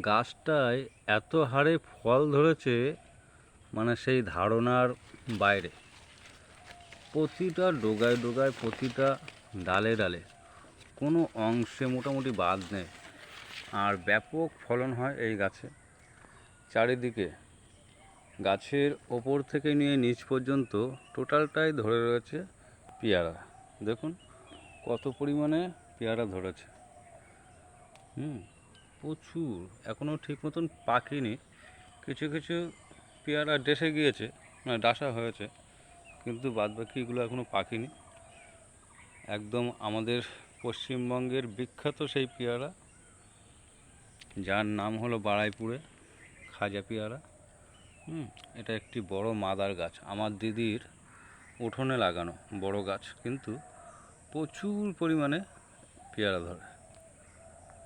গাছটায় এত হারে ফল ধরেছে, মানে সেই ধারণার বাইরে। প্রতিটা ডোগায় ডোগায়, প্রতিটা ডালে ডালে, কোনো অংশে মোটামুটি বাদ নেই। আর ব্যাপক ফলন হয় এই গাছে। চারিদিকে গাছের ওপর থেকে নিয়ে নিচ পর্যন্ত টোটালটাই ধরে রয়েছে পেয়ারা। দেখুন কত পরিমাণে পেয়ারা ধরেছে। প্রচুর। এখনও ঠিক মতন পাকেনি। কিছু কিছু পেয়ারা ডেসে গিয়েছে, মানে ডাসা হয়েছে, কিন্তু বাদবাকিগুলো এখনও পাকেনি। একদম আমাদের পশ্চিমবঙ্গের বিখ্যাত সেই পেয়ারা, যার নাম হলো বারাইপুরে খাজা পেয়ারা। এটা একটি বড় মাদার গাছ, আমার দিদির উঠোনে লাগানো বড় গাছ, কিন্তু প্রচুর পরিমাণে পেয়ারা ধরে।